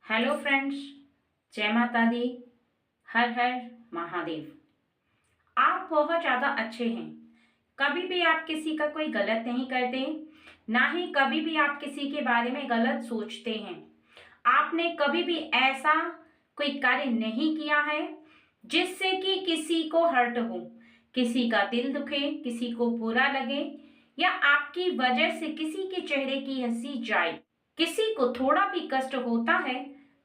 Hello friends, जय माता दी। हर हर महादेव। आप बहुत ज़्यादा अच्छे हैं। कभी भी आप किसी का कोई गलत नहीं करते, ना ही कभी भी आप किसी के बारे में गलत सोचते हैं। आपने कभी भी ऐसा कोई कार्य नहीं किया है जिससे कि किसी को हर्ट हो, किसी का दिल दुखे, किसी को बुरा लगे या आपकी वजह से किसी के चेहरे की हंसी जाए। किसी को थोड़ा भी कष्ट होता है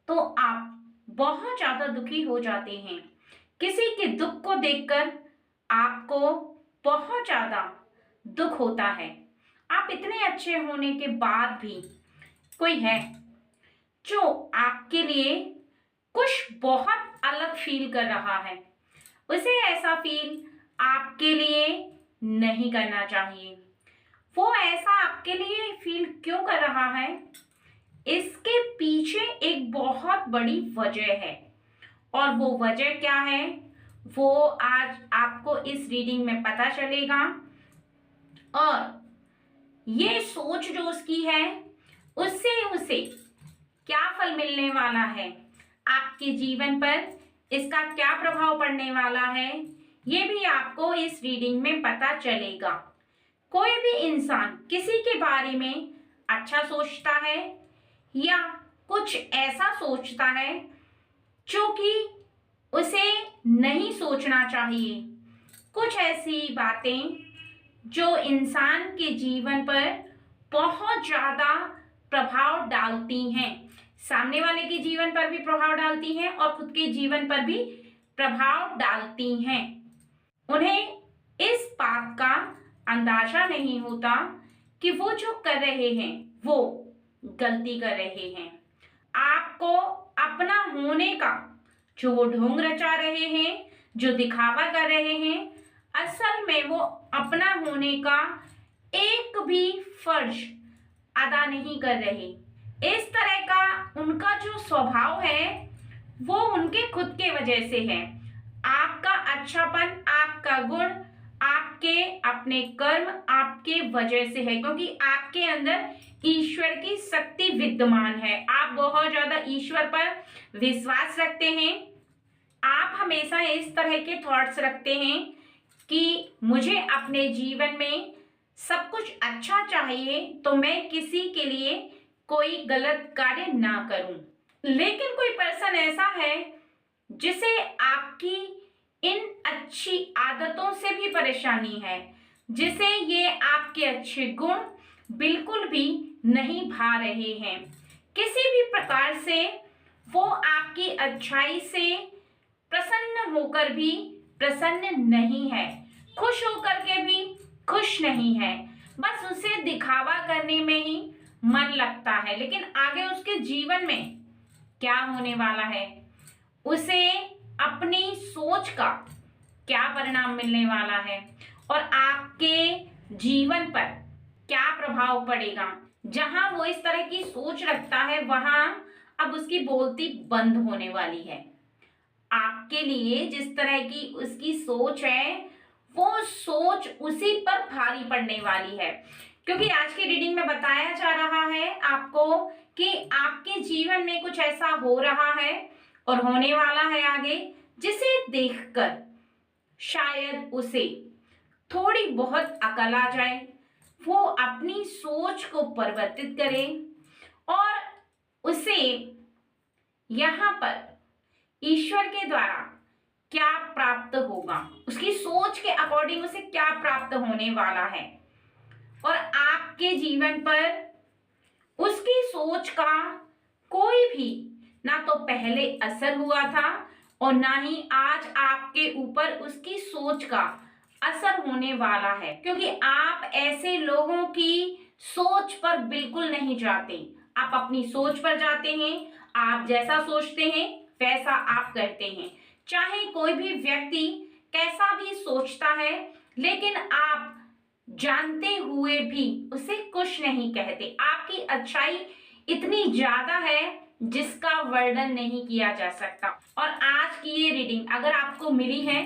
तो आप बहुत ज्यादा दुखी हो जाते हैं। किसी के दुख को देखकर आपको बहुत ज्यादा दुख होता है। आप इतने अच्छे होने के बाद भी कोई है जो आपके लिए कुछ बहुत अलग फील कर रहा है, उसे ऐसा फील आपके लिए नहीं करना चाहिए। वो ऐसा आपके लिए फील क्यों कर रहा है, इसके पीछे एक बहुत बड़ी वजह है। और वो वजह क्या है, वो आज आपको इस रीडिंग में पता चलेगा। और ये सोच जो उसकी है, उससे उसे क्या फल मिलने वाला है, आपके जीवन पर इसका क्या प्रभाव पड़ने वाला है, ये भी आपको इस रीडिंग में पता चलेगा। कोई भी इंसान किसी के बारे में अच्छा सोचता है या कुछ ऐसा सोचता है जो कि उसे नहीं सोचना चाहिए। कुछ ऐसी बातें जो इंसान के जीवन पर बहुत ज़्यादा प्रभाव डालती हैं, सामने वाले के जीवन पर भी प्रभाव डालती हैं और खुद के जीवन पर भी प्रभाव डालती हैं। उन्हें इस बात का अंदाजा नहीं होता कि वो जो कर रहे हैं वो गलती कर रहे हैं। आपको अपना होने का जो वो ढोंग रचा रहे हैं, जो दिखावा कर रहे हैं, असल में वो अपना होने का एक भी फर्ज अदा नहीं कर रहे। इस तरह का उनका जो स्वभाव है वो उनके खुद के वजह से है। आपका अच्छापन, आपका गुण, आपके अपने कर्म आपके वजह से है, क्योंकि आपके अंदर ईश्वर की शक्ति विद्यमान है। आप बहुत ज्यादा ईश्वर पर विश्वास रखते हैं। आप हमेशा इस तरह के थॉट्स रखते हैं कि मुझे अपने जीवन में सब कुछ अच्छा चाहिए, तो मैं किसी के लिए कोई गलत कार्य ना करूं। लेकिन कोई पर्सन ऐसा है जिसे आपकी इन अच्छी आदतों से भी परेशानी है, जिसे ये आपके अच्छे गुण बिल्कुल भी नहीं भा रहे हैं। किसी भी प्रकार से वो आपकी अच्छाई से प्रसन्न होकर भी प्रसन्न नहीं है, खुश होकर के भी खुश नहीं है। बस उसे दिखावा करने में ही मन लगता है, लेकिन आगे उसके जीवन में क्या होने वाला है, उसे अपनी सोच का क्या परिणाम मिलने वाला है और आपके जीवन पर क्या प्रभाव पड़ेगा। जहां वो इस तरह की सोच रखता है वहां अब उसकी बोलती बंद होने वाली है। आपके लिए जिस तरह की उसकी सोच है, वो सोच उसी पर भारी पड़ने वाली है। क्योंकि आज की रीडिंग में बताया जा रहा है आपको कि आपके जीवन में कुछ ऐसा हो रहा है और होने वाला है आगे, जिसे देखकर शायद उसे थोड़ी बहुत अकल आ जाए, वो अपनी सोच को परिवर्तित करे और उसे यहाँ पर ईश्वर के द्वारा क्या प्राप्त होगा, उसकी सोच के अकॉर्डिंग उसे क्या प्राप्त होने वाला है। और आपके जीवन पर उसकी सोच का कोई भी ना तो पहले असर हुआ था और ना ही आज आपके ऊपर उसकी सोच का असर होने वाला है, क्योंकि आप ऐसे लोगों की सोच पर बिल्कुल नहीं जाते। आप अपनी सोच पर जाते हैं। आप जैसा सोचते हैं वैसा आप करते हैं। चाहे कोई भी व्यक्ति कैसा भी सोचता है, लेकिन आप जानते हुए भी उसे कुछ नहीं कहते। आपकी अच्छाई इतनी ज्यादा है जिसका वर्णन नहीं किया जा सकता। और आज की ये रीडिंग अगर आपको मिली है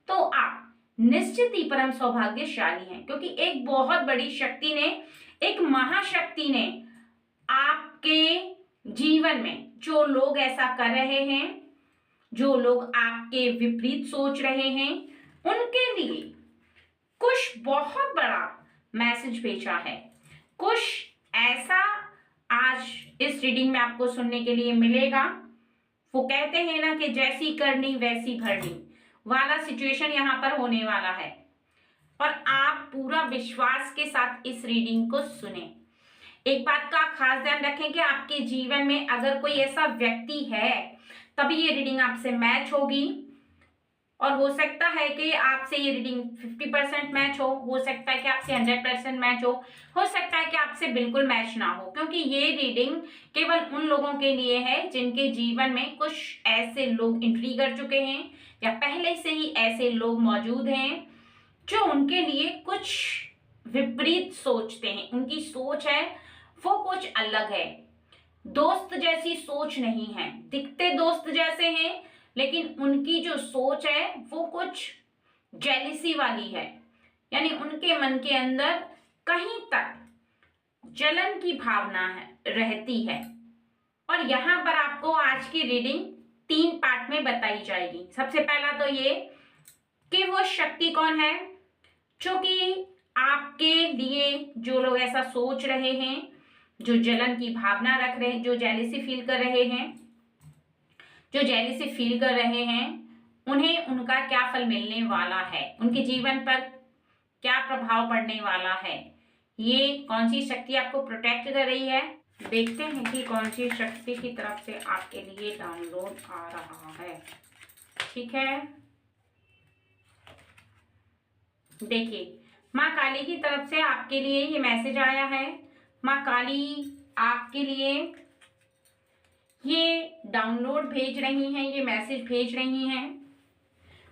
तो आप निश्चित ही परम सौभाग्यशाली हैं, क्योंकि एक बहुत बड़ी शक्ति ने, एक महाशक्ति ने आपके जीवन में जो लोग ऐसा कर रहे हैं, जो लोग आपके विपरीत सोच रहे हैं, उनके लिए कुछ बहुत बड़ा मैसेज भेजा है। कुछ ऐसा आज इस रीडिंग में आपको सुनने के लिए मिलेगा। वो कहते हैं ना कि जैसी करनी वैसी भरनी वाला सिचुएशन यहाँ पर होने वाला है, और आप पूरा विश्वास के साथ इस रीडिंग को सुने। एक बात का खास ध्यान रखें कि आपके जीवन में अगर कोई ऐसा व्यक्ति है तभी ये रीडिंग आपसे मैच होगी, और हो सकता है कि आपसे ये रीडिंग 50% मैच हो सकता है कि आपसे 100% मैच हो सकता है कि आपसे बिल्कुल मैच ना हो, क्योंकि ये रीडिंग केवल उन लोगों के लिए है जिनके जीवन में कुछ ऐसे लोग एंट्री कर चुके हैं या पहले से ही ऐसे लोग मौजूद हैं जो उनके लिए कुछ विपरीत सोचते हैं। उनकी सोच है वो कुछ अलग है, दोस्त जैसी सोच नहीं है। दिखते दोस्त जैसे हैं लेकिन उनकी जो सोच है वो कुछ जेलिसी वाली है, यानी उनके मन के अंदर कहीं तक जलन की भावना है रहती है। और यहाँ पर आपको आज की रीडिंग 3 पार्ट में बताई जाएगी। सबसे पहला तो ये कि वो शक्ति कौन है जो कि आपके लिए, जो लोग ऐसा सोच रहे हैं, जो जलन की भावना रख रहे हैं, जो जेलिसी फील कर रहे हैं, उन्हें उनका क्या फल मिलने वाला है, उनके जीवन पर क्या प्रभाव पड़ने वाला है, ये कौन सी शक्ति आपको प्रोटेक्ट कर रही है। देखते हैं कि कौन सी शक्ति की तरफ से आपके लिए डाउनलोड आ रहा है। ठीक है, देखिए माँ काली की तरफ से आपके लिए ये मैसेज आया है। माँ काली आपके लिए ये डाउनलोड भेज रही हैं, ये मैसेज भेज रही हैं।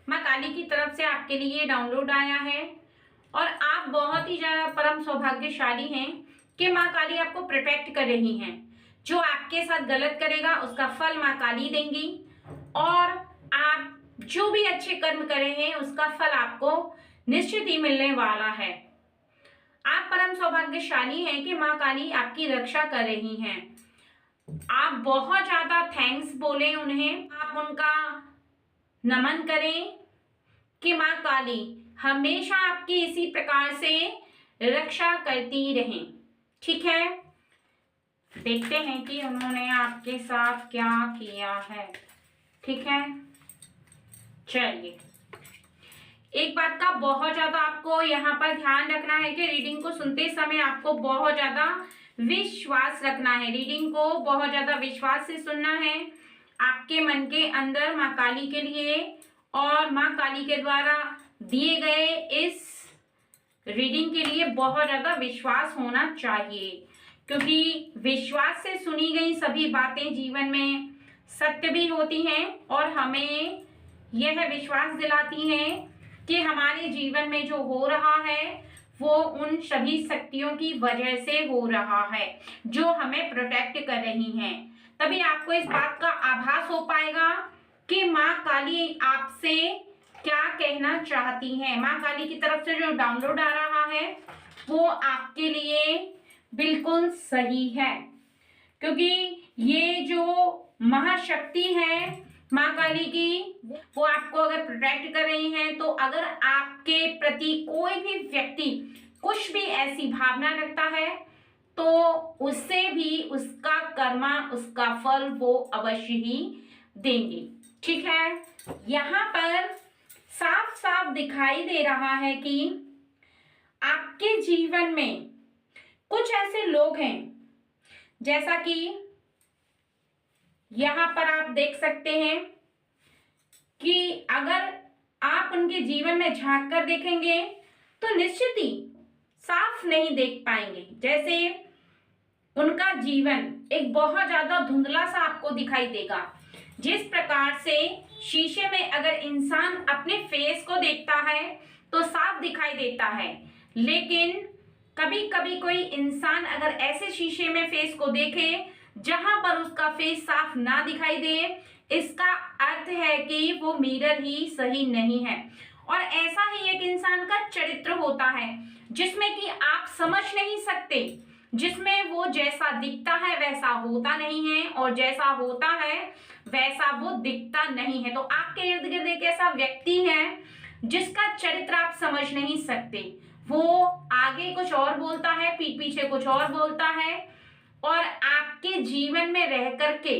माँ काली की तरफ से आपके लिए डाउनलोड आया है, और आप बहुत ही ज़्यादा परम सौभाग्यशाली हैं कि माँ काली आपको प्रोटेक्ट कर रही हैं। जो आपके साथ गलत करेगा उसका फल माँ काली देंगी, और आप जो भी अच्छे कर्म कर रहे हैं उसका फल आपको निश्चित ही मिलने वाला है। आप परम सौभाग्यशाली हैं कि माँ काली आपकी रक्षा कर रही हैं। आप बहुत ज्यादा थैंक्स बोलें उन्हें, आप उनका नमन करें कि माँ काली हमेशा आपकी इसी प्रकार से रक्षा करती रहें। ठीक है, देखते हैं कि उन्होंने आपके साथ क्या किया है। ठीक है, चलिए एक बात का बहुत ज्यादा आपको यहाँ पर ध्यान रखना है कि रीडिंग को सुनते समय आपको बहुत ज्यादा विश्वास रखना है। रीडिंग को बहुत ज्यादा विश्वास से सुनना है। आपके मन के अंदर माँ काली के लिए और माँ काली के द्वारा दिए गए इस रीडिंग के लिए बहुत ज्यादा विश्वास होना चाहिए, क्योंकि विश्वास से सुनी गई सभी बातें जीवन में सत्य भी होती हैं और हमें यह विश्वास दिलाती हैं कि हमारे जीवन में जो हो रहा है वो उन सभी शक्तियों की वजह से हो रहा है जो हमें प्रोटेक्ट कर रही हैं। तभी आपको इस बात का आभास हो पाएगा कि माँ काली आपसे क्या कहना चाहती हैं। माँ काली की तरफ से जो डाउनलोड आ रहा है वो आपके लिए बिल्कुल सही है, क्योंकि ये जो महाशक्ति है माँ काली की, वो आपको अगर प्रोटेक्ट कर रही हैं, तो अगर आपके प्रति कोई भी व्यक्ति कुछ भी ऐसी भावना रखता है तो उससे भी उसका कर्मा, उसका फल वो अवश्य ही देंगे। ठीक है, यहाँ पर साफ साफ दिखाई दे रहा है कि आपके जीवन में कुछ ऐसे लोग हैं, जैसा कि यहाँ पर आप देख सकते हैं कि अगर आप उनके जीवन में झांक कर देखेंगे तो निश्चित ही साफ नहीं देख पाएंगे। जैसे उनका जीवन एक बहुत ज्यादा धुंधला सा आपको दिखाई देगा। जिस प्रकार से शीशे में अगर इंसान अपने फेस को देखता है तो साफ दिखाई देता है, लेकिन कभी कभी कोई इंसान अगर ऐसे शीशे में फेस को देखे जहां पर उसका फेस साफ ना दिखाई दे, इसका अर्थ है कि वो मिरर ही सही नहीं है। और ऐसा ही एक इंसान का चरित्र होता है जिसमें कि आप समझ नहीं सकते जिसमें वो जैसा दिखता है वैसा होता नहीं है और जैसा होता है वैसा वो दिखता नहीं है। तो आपके इर्द गिर्द एक ऐसा व्यक्ति है जिसका चरित्र आप समझ नहीं सकते। वो आगे कुछ और बोलता है, पीठ पीछे कुछ और बोलता है, और आपके जीवन में रह करके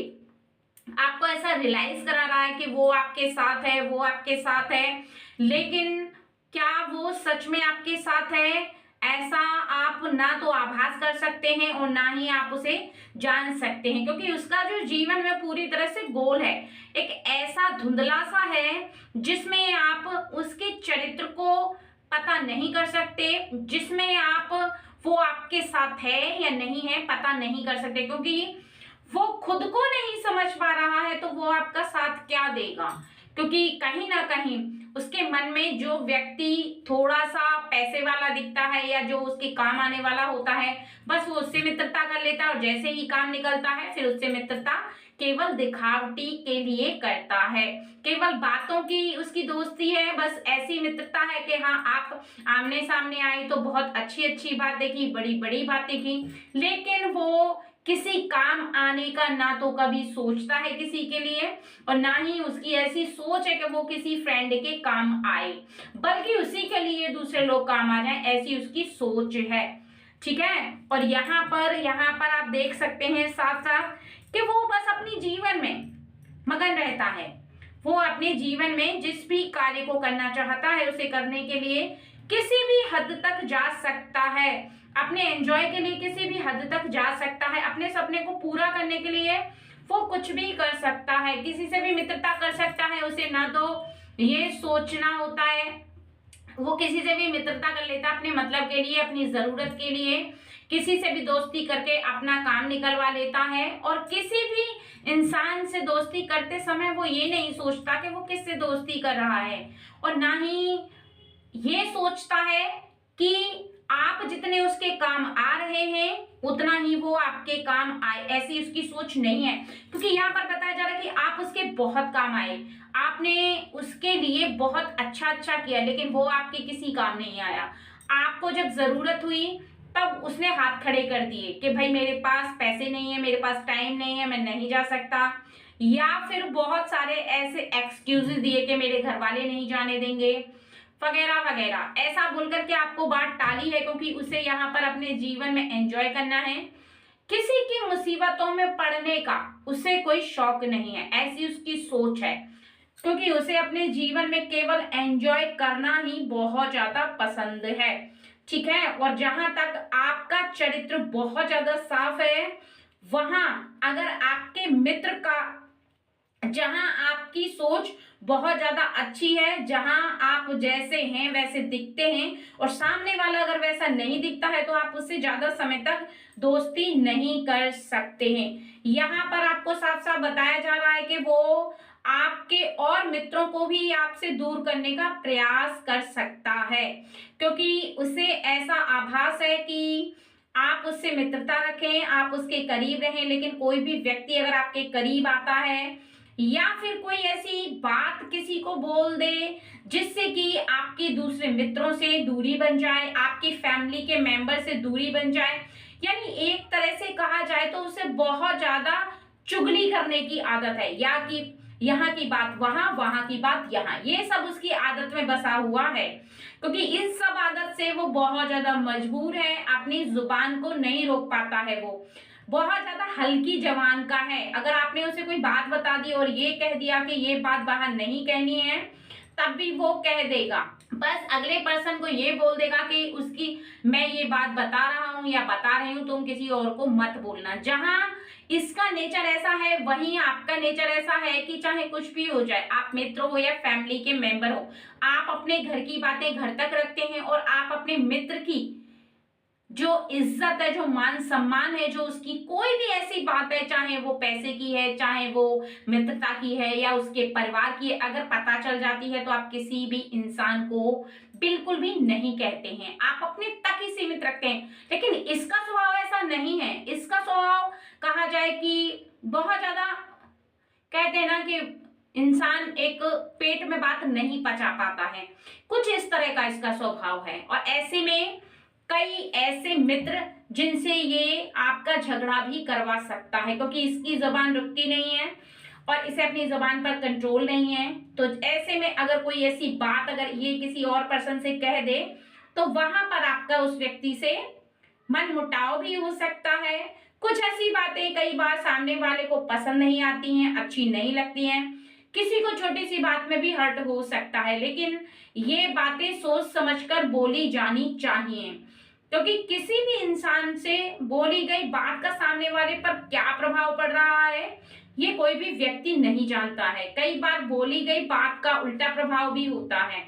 आपको ऐसा रियलाइज करा रहा है कि वो आपके साथ है, वो आपके साथ है, लेकिन क्या वो सच में आपके साथ है, ऐसा आप ना तो आभास कर सकते हैं और ना ही आप उसे जान सकते हैं, क्योंकि उसका जो जीवन में पूरी तरह से गोल है एक ऐसा धुंधला सा है जिसमें आप उसके चरित्र को पता नहीं कर सकते, जिसमें आप वो आपके साथ है या नहीं है पता नहीं कर सकते, क्योंकि वो खुद को नहीं समझ पा रहा है तो वो आपका साथ क्या देगा। क्योंकि कहीं ना कहीं उसके मन में जो व्यक्ति थोड़ा सा पैसे वाला दिखता है या जो उसके काम आने वाला होता है, बस वो उससे मित्रता कर लेता है, और जैसे ही काम निकलता है फिर उससे मित्रता केवल दिखावटी के लिए करता है, केवल बातों की उसकी दोस्ती है, बस ऐसी मित्रता है कि हाँ आप आमने सामने आए तो बहुत अच्छी अच्छी बात देखी, बड़ी बड़ी बातें की, लेकिन वो किसी काम आने का ना तो कभी सोचता है किसी के लिए, और ना ही उसकी ऐसी सोच है कि वो किसी फ्रेंड के काम आए, बल्कि उसी के लिए दूसरे लोग काम आ जाएं, ऐसी उसकी सोच है। ठीक है, और यहाँ पर आप देख सकते हैं साफ साफ कि वो बस अपने जीवन में मगन रहता है। वो अपने जीवन में जिस भी कार्य को करना चाहता है उसे करने के लिए किसी भी हद तक जा सकता है, अपने एंजॉय के लिए किसी भी हद तक जा सकता है, अपने सपने को पूरा करने के लिए वो कुछ भी कर सकता है, किसी से भी मित्रता कर सकता है, उसे ना तो ये सोचना होता है, वो किसी से भी मित्रता कर लेता है अपने मतलब के लिए, अपनी जरूरत के लिए, किसी से भी दोस्ती करके अपना काम निकलवा लेता है, और किसी भी इंसान से दोस्ती करते समय वो ये नहीं सोचता कि वो किससे दोस्ती कर रहा है, और ना ही ये सोचता है कि आप जितने उसके काम आ रहे हैं उतना ही वो आपके काम आए, ऐसी उसकी सोच नहीं है, क्योंकि यहाँ पर बताया जा रहा है कि आप उसके बहुत काम आए, आपने उसके लिए बहुत अच्छा अच्छा किया, लेकिन वो आपके किसी काम नहीं आया। आपको जब जरूरत हुई तब उसने हाथ खड़े कर दिए कि भाई मेरे पास पैसे नहीं है, मेरे पास टाइम नहीं है, मैं नहीं जा सकता, या फिर बहुत सारे ऐसे एक्सक्यूजेस दिए कि मेरे घर वाले नहीं जाने देंगे वगैरह वगैरह, ऐसा बोलकर के आपको बात टाली है, क्योंकि उसे यहाँ पर अपने जीवन में एंजॉय करना है, किसी की मुसीबतों में पड़ने का उसे कोई शौक नहीं है, ऐसी उसकी सोच है, क्योंकि उसे अपने जीवन में केवल एंजॉय करना ही बहुत ज्यादा पसंद है। ठीक है, और जहां तक आपका चरित्र बहुत ज्यादा साफ है, वहां अगर आपके मित्र का, जहां आपकी सोच बहुत ज्यादा अच्छी है, जहां आप जैसे हैं वैसे दिखते हैं, और सामने वाला अगर वैसा नहीं दिखता है तो आप उससे ज्यादा समय तक दोस्ती नहीं कर सकते हैं। यहाँ पर आपको साफ साफ बताया जा रहा है कि वो आपके और मित्रों को भी आपसे दूर करने का प्रयास कर सकता है, क्योंकि उसे ऐसा आभास है कि आप उससे मित्रता रखें, आप उसके करीब रहें, लेकिन कोई भी व्यक्ति अगर आपके करीब आता है या फिर कोई ऐसी बात किसी को बोल दे जिससे कि आपकी दूसरे मित्रों से दूरी बन जाए, आपकी फैमिली के मेंबर से दूरी बन जाए, यानी एक तरह से कहा जाए तो उसे बहुत ज्यादा चुगली करने की आदत है, या कि यहाँ की बात वहां, वहां की बात यहाँ, ये सब उसकी आदत में बसा हुआ है, क्योंकि इस सब आदत से वो बहुत ज्यादा मजबूर है, अपनी जुबान को नहीं रोक पाता है, वो बहुत ज्यादा हल्की जवान का है। अगर आपने उसे कोई बात बता दी और ये कह दिया कि ये बात बाहर नहीं कहनी है, तब भी वो कह देगा, बस अगले पर्सन को ये बोल देगा कि उसकी मैं ये बात बता रहा हूं या बता रही हूं, तुम किसी और को मत बोलना। जहां इसका नेचर ऐसा है वहीं आपका नेचर ऐसा है कि चाहे कुछ भी हो जाए, आप मित्र हो या फैमिली के मेंबर हो, आप अपने घर की बातें घर तक रखते हैं, और आप अपने मित्र की जो इज्जत है, जो मान सम्मान है, जो उसकी कोई भी ऐसी बात है, चाहे वो पैसे की है, चाहे वो मित्रता की है या उसके परिवार की है, अगर पता चल जाती है तो आप किसी भी इंसान को बिल्कुल भी नहीं कहते हैं, आप अपने तक ही सीमित रखते हैं। लेकिन इसका स्वभाव ऐसा नहीं है, इसका स्वभाव कहा जाए कि बहुत ज्यादा, कहते हैं ना कि इंसान एक पेट में बात नहीं पचा पाता है, कुछ इस तरह का इसका स्वभाव है। और ऐसे में कई ऐसे मित्र जिनसे ये आपका झगड़ा भी करवा सकता है, क्योंकि इसकी जबान रुकती नहीं है और इसे अपनी जबान पर कंट्रोल नहीं है। तो ऐसे में अगर कोई ऐसी बात अगर ये किसी और पर्सन से कह दे तो वहां पर आपका उस व्यक्ति से मनमुटाव भी हो सकता है। कुछ ऐसी बातें कई बार सामने वाले को पसंद नहीं आती हैं, अच्छी नहीं लगती हैं, किसी को छोटी सी बात में भी हर्ट हो सकता है, लेकिन ये बातें सोच समझकर बोली जानी चाहिए, क्योंकि किसी भी इंसान से बोली गई बात का सामने वाले पर क्या प्रभाव पड़ रहा है ये कोई भी व्यक्ति नहीं जानता है। कई बार बोली गई बात का उल्टा प्रभाव भी होता है,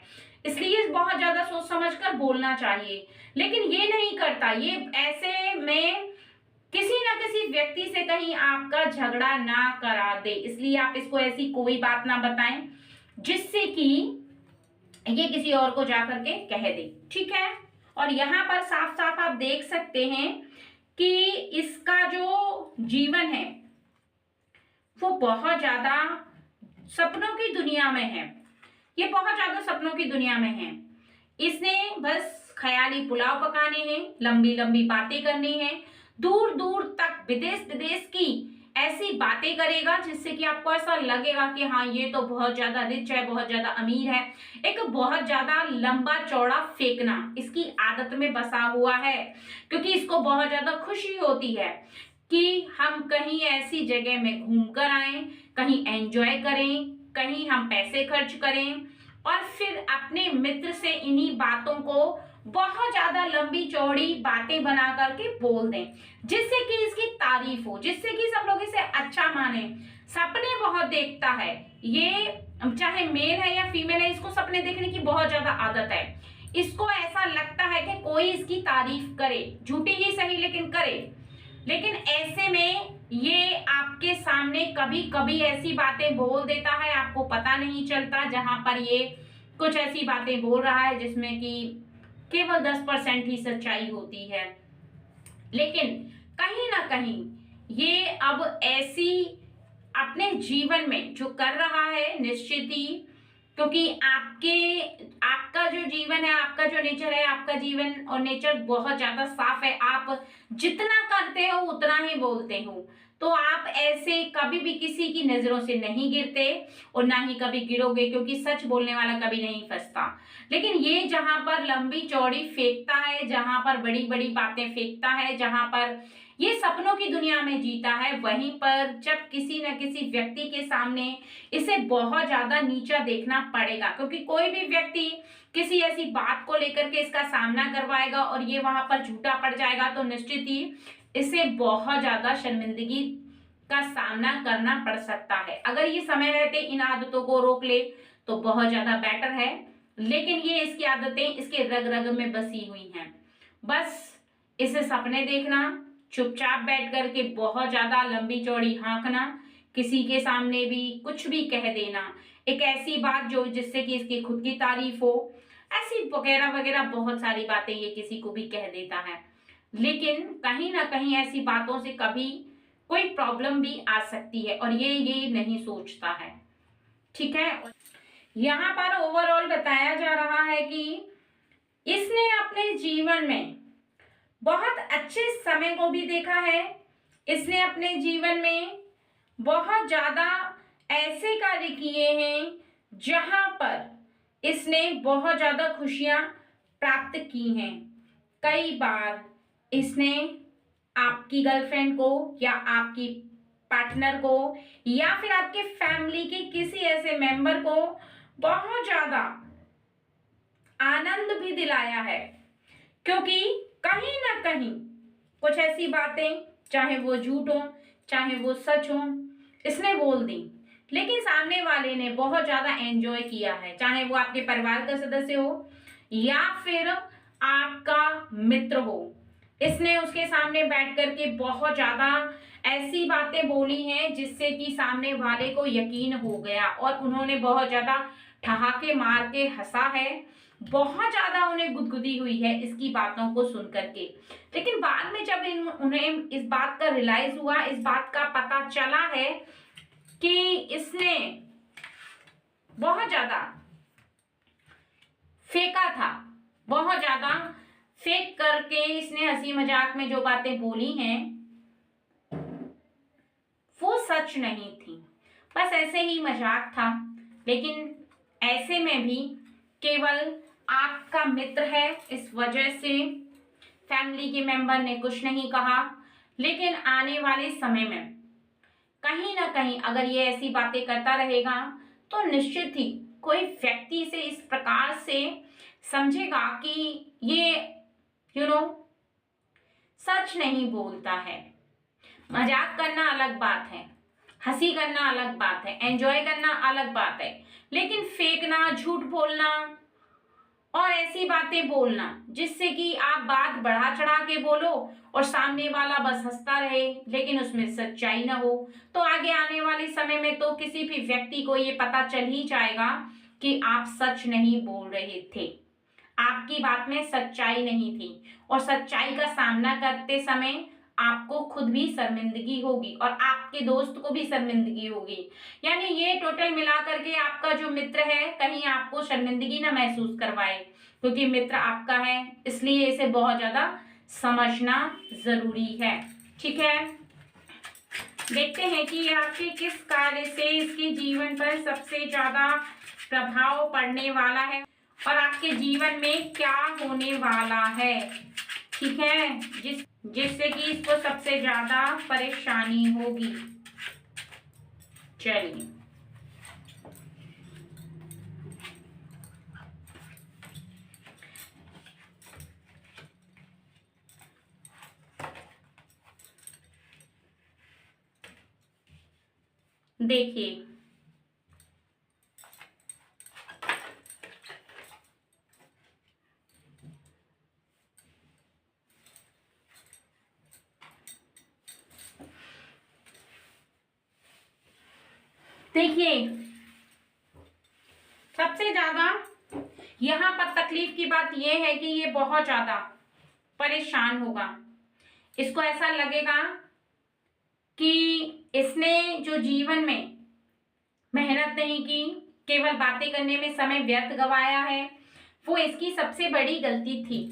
इसलिए बहुत ज्यादा सोच समझकर बोलना चाहिए, लेकिन ये नहीं करता। ये ऐसे में किसी ना किसी व्यक्ति से कहीं आपका झगड़ा ना करा दे, इसलिए आप इसको ऐसी कोई बात ना बताएं जिससे कि ये किसी और को जाकर के कह दे, ठीक है। और यहाँ पर साफ साफ आप देख सकते हैं कि इसका जो जीवन है वो बहुत ज्यादा सपनों की दुनिया में है, ये बहुत ज्यादा सपनों की दुनिया में है। इसने बस ख्याली पुलाव पकाने हैं, लंबी लंबी बातें करनी है, दूर दूर तक विदेश विदेश की ऐसी बातें करेगा जिससे कि आपको ऐसा लगेगा कि हाँ ये तो बहुत ज्यादा रिच है, बहुत ज्यादा अमीर है। एक बहुत ज्यादा लंबा चौड़ा फेंकना इसकी आदत में बसा हुआ है, क्योंकि इसको बहुत ज्यादा खुशी होती है कि हम कहीं ऐसी जगह में घूम कर आए, कहीं एंजॉय करें, कहीं हम पैसे खर्च करें और फिर अपने मित्र से इन्हीं बातों को बहुत ज्यादा लंबी चौड़ी बातें बना करके बोल दें जिससे कि इसकी तारीफ हो, जिससे कि सब लोग इसे अच्छा माने। सपने बहुत देखता है ये, चाहे मेल है या फीमेल है, इसको सपने देखने की बहुत ज्यादा आदत है। इसको ऐसा लगता है कि कोई इसकी तारीफ करे, झूठी ही सही लेकिन करे। लेकिन ऐसे में ये आपके सामने कभी कभी ऐसी बातें बोल देता है, आपको पता नहीं चलता, जहां पर ये कुछ ऐसी बातें बोल रहा है जिसमें कि केवल 10% ही सच्चाई होती है। लेकिन कहीं ना कहीं ये अब ऐसी अपने जीवन में जो कर रहा है निश्चित ही, क्योंकि आपका जो जीवन है, आपका जो नेचर है, आपका जीवन और नेचर बहुत ज्यादा साफ है। आप जितना करते हो उतना ही बोलते हो, तो आप ऐसे कभी भी किसी की नजरों से नहीं गिरते और ना ही कभी गिरोगे, क्योंकि सच बोलने वाला कभी नहीं फंसता। लेकिन ये जहां पर लंबी चौड़ी फेंकता है, जहां पर बड़ी बड़ी बातें फेंकता है, जहां पर ये सपनों की दुनिया में जीता है, वहीं पर जब किसी न किसी व्यक्ति के सामने इसे बहुत ज्यादा नीचा देखना पड़ेगा, क्योंकि कोई भी व्यक्ति किसी ऐसी बात को लेकर के इसका सामना करवाएगा और ये वहां पर झूठा पड़ जाएगा तो निश्चित ही इसे बहुत ज्यादा शर्मिंदगी का सामना करना पड़ सकता है। अगर ये समय रहते इन आदतों को रोक ले तो बहुत ज्यादा बेटर है, लेकिन ये इसकी आदतें इसके रग रग में बसी हुई हैं। बस इसे सपने देखना, चुपचाप बैठ करके बहुत ज्यादा लंबी चौड़ी हाँकना, किसी के सामने भी कुछ भी कह देना, एक ऐसी बात जो जिससे कि इसकी खुद की तारीफ हो, ऐसी वगैरह वगैरह बहुत सारी बातें ये किसी को भी कह देता है। लेकिन कहीं ना कहीं ऐसी बातों से कभी कोई प्रॉब्लम भी आ सकती है और ये नहीं सोचता है, ठीक है। यहाँ पर ओवरऑल बताया जा रहा है कि इसने अपने जीवन में बहुत अच्छे समय को भी देखा है, इसने अपने जीवन में बहुत ज्यादा ऐसे कार्य किए हैं जहां पर इसने बहुत ज्यादा खुशियां प्राप्त की हैं। कई बार इसने आपकी गर्लफ्रेंड को या आपकी पार्टनर को या फिर आपके फैमिली के किसी ऐसे मेंबर को बहुत ज्यादा आनंद भी दिलाया है, क्योंकि कहीं ना कहीं कुछ ऐसी बातें, चाहे वो झूठ हो चाहे वो सच हो, इसने बोल दी, लेकिन सामने वाले ने बहुत ज्यादा एंजॉय किया है। चाहे वो आपके परिवार का सदस्य हो या फिर आपका मित्र हो, इसने उसके सामने बैठ करके बहुत ज्यादा ऐसी बातें बोली हैं जिससे कि सामने वाले को यकीन हो गया और उन्होंने बहुत ज्यादा ठहाके मार के हंसा है, बहुत ज्यादा उन्हें गुदगुदी हुई है इसकी बातों को सुन करके। लेकिन बाद में जब उन्हें इस बात का रियलाइज हुआ, इस बात का पता चला है कि इसने बहुत ज्यादा फेंका था, बहुत ज्यादा फेंक करके हंसी मजाक में जो बातें बोली हैं वो सच नहीं थी, बस ऐसे ही मजाक था। लेकिन ऐसे में भी केवल आपका मित्र है, इस वजह से फैमिली के मेंबर ने कुछ नहीं कहा। लेकिन आने वाले समय में कहीं ना कहीं अगर ये ऐसी बातें करता रहेगा तो निश्चित ही कोई व्यक्ति इसे इस प्रकार से समझेगा कि ये सच नहीं बोलता है। मजाक करना अलग बात है, हंसी करना अलग बात है, एंजॉय करना अलग बात है, लेकिन फेंकना, झूठ बोलना और ऐसी बातें बोलना जिससे कि आप बात बढ़ा चढ़ा के बोलो और सामने वाला बस हंसता रहे लेकिन उसमें सच्चाई ना हो, तो आगे आने वाले समय में तो किसी भी व्यक्ति को ये पता चल ही जाएगा कि आप सच नहीं बोल रहे थे, आपकी बात में सच्चाई नहीं थी। और सच्चाई का सामना करते समय आपको खुद भी शर्मिंदगी होगी और आपके दोस्त को भी शर्मिंदगी होगी। यानी ये टोटल मिला करके आपका जो मित्र है कहीं आपको शर्मिंदगी ना महसूस करवाए, क्योंकि मित्र आपका है, इसलिए इसे बहुत ज्यादा समझना जरूरी है। ठीक है, देखते हैं कि आपके किस कार्य से इसके जीवन पर सबसे ज्यादा प्रभाव पड़ने वाला है और आपके जीवन में क्या होने वाला है। ठीक है, जिससे कि इसको सबसे ज्यादा परेशानी होगी। चलिए, देखिए सबसे ज्यादा यहाँ पर तकलीफ की बात यह है कि ये बहुत ज्यादा परेशान होगा। इसको ऐसा लगेगा कि इसने जो जीवन में मेहनत नहीं की, केवल बातें करने में समय व्यर्थ गवाया है, वो इसकी सबसे बड़ी गलती थी।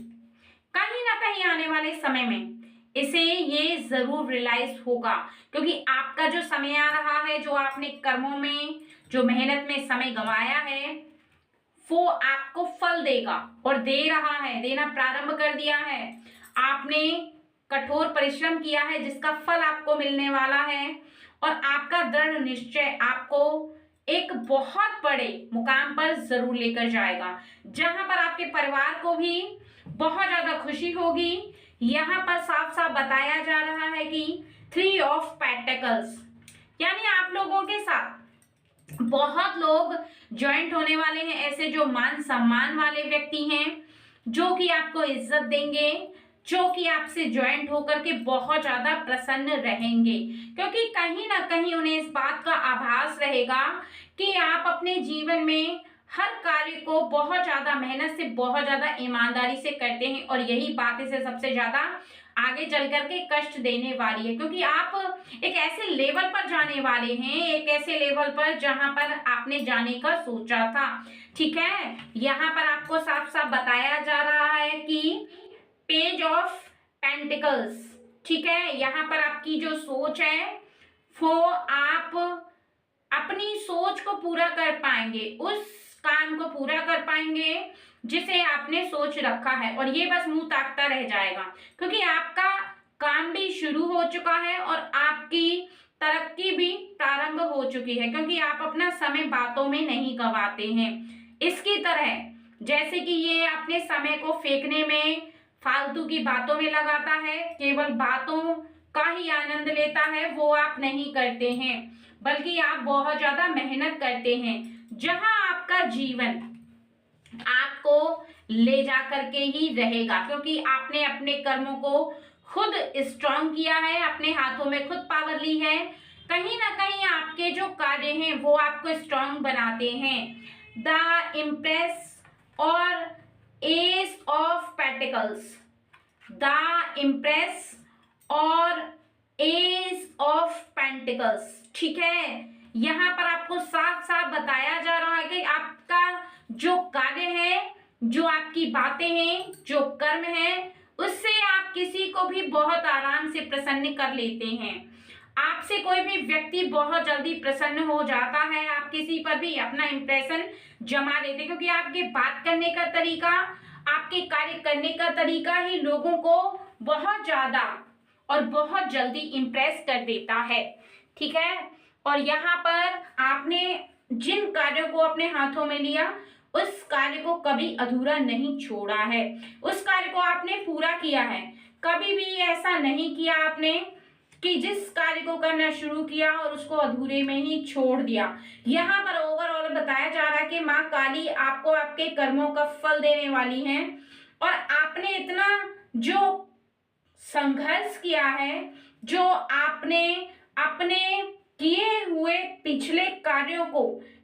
कहीं ना कहीं आने वाले समय में इसे ये जरूर रियलाइज होगा, क्योंकि आपका जो समय आ रहा है, जो आपने कर्मों में, जो मेहनत में समय गंवाया है, वो आपको फल देगा और दे रहा है, देना प्रारंभ कर दिया है। आपने कठोर परिश्रम किया है जिसका फल आपको मिलने वाला है और आपका दृढ़ निश्चय आपको एक बहुत बड़े मुकाम पर जरूर लेकर जाएगा, जहां पर आपके परिवार को भी बहुत ज्यादा खुशी होगी। यहाँ पर साफ साफ बताया जा रहा है कि 3 ऑफ पेंटिकल्स, यानी आप लोगों के साथ बहुत लोग ज्वाइंट होने वाले हैं, ऐसे जो मान सम्मान वाले व्यक्ति हैं, जो कि आपको इज्जत देंगे, जो कि आपसे ज्वाइंट होकर के बहुत ज्यादा प्रसन्न रहेंगे, क्योंकि कहीं ना कहीं उन्हें इस बात का आभास रहेगा कि आप अपने जीवन में हर कार्य को बहुत ज्यादा मेहनत से, बहुत ज्यादा ईमानदारी से करते हैं और यही बात इसे सबसे ज्यादा आगे चल करके कष्ट देने वाली है, क्योंकि आप एक ऐसे लेवल पर जाने वाले हैं, एक ऐसे लेवल पर जहां पर आपने जाने का सोचा था। ठीक है, यहाँ पर आपको साफ साफ बताया जा रहा है कि पेज ऑफ पेंटिकल्स, ठीक है, यहाँ पर आपकी जो सोच है वो आप अपनी सोच को पूरा कर पाएंगे, उस काम को पूरा कर पाएंगे जिसे आपने सोच रखा है, और ये बस मुंह ताकता रह जाएगा, क्योंकि आपका काम भी शुरू हो चुका है और आपकी तरक्की भी प्रारंभ हो चुकी है, क्योंकि आप अपना समय बातों में नहीं गवाते हैं। इसकी तरह जैसे कि ये अपने समय को फेंकने में, फालतू की बातों में लगाता है, केवल बातों का ही आनंद लेता है, वो आप नहीं करते हैं, बल्कि आप बहुत ज्यादा मेहनत करते हैं, जहां आपका जीवन आपको ले जा करके ही रहेगा, क्योंकि आपने अपने कर्मों को खुद स्ट्रांग किया है, अपने हाथों में खुद पावर ली है। कहीं ना कहीं आपके जो कार्य हैं वो आपको स्ट्रांग बनाते हैं। द इम्प्रेस और S of pentacles, the impress और एस ऑफ पेंटिकल्स, ठीक है, यहाँ पर आपको साफ साफ बताया जा रहा है कि आपका जो कार्य है, जो आपकी बातें हैं, जो कर्म है, उससे आप किसी को भी बहुत आराम से प्रसन्न कर लेते हैं। आपसे कोई भी व्यक्ति बहुत जल्दी प्रसन्न हो जाता है। आप किसी पर भी अपना इंप्रेशन जमा लेते हैं, क्योंकि आपके बात करने का तरीका, आपके कार्य करने का तरीका ही लोगों को बहुत ज्यादा और बहुत जल्दी इंप्रेस कर देता है। ठीक है। और यहाँ पर आपने जिन कार्यों को अपने हाथों में लिया, उस कार्य को कभी अधूरा नहीं छोड़ा है, उस कार्य को आपने पूरा किया है। कभी भी ऐसा नहीं किया आपने कि जिस कार्य को करना शुरू किया और उसको अधूरे में ही छोड़ दिया। यहाँ पर ओवरऑल बताया जा रहा है कि माँ काली आपको आपके कर्मों का फल देने वाली हैं, और आपने इतना जो संघर्ष किया है, जो आपने अपने किए हुए पिछले कार्यों को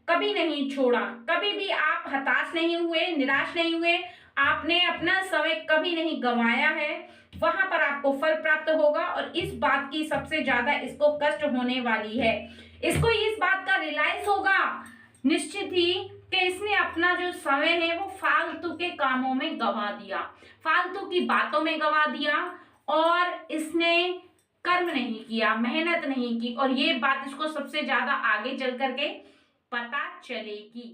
कभी नहीं छोड़ा, कभी भी आप हताश नहीं हुए, निराश नहीं हुए, आपने अपना समय कभी नहीं गंवाया है, वहां पर आपको फल प्राप्त होगा। और इस बात की सबसे ज्यादा इसको कष्ट होने वाली है, इसको इस बात का रियलाइज होगा निश्चित ही कि इसने अपना जो समय है वो फालतू के कामों में गंवा दिया, फालतू की बातों में गंवा दिया, और इसने कर्म नहीं किया, मेहनत नहीं की, और ये बात इसको सबसे ज्यादा आगे चल करके पता चलेगी।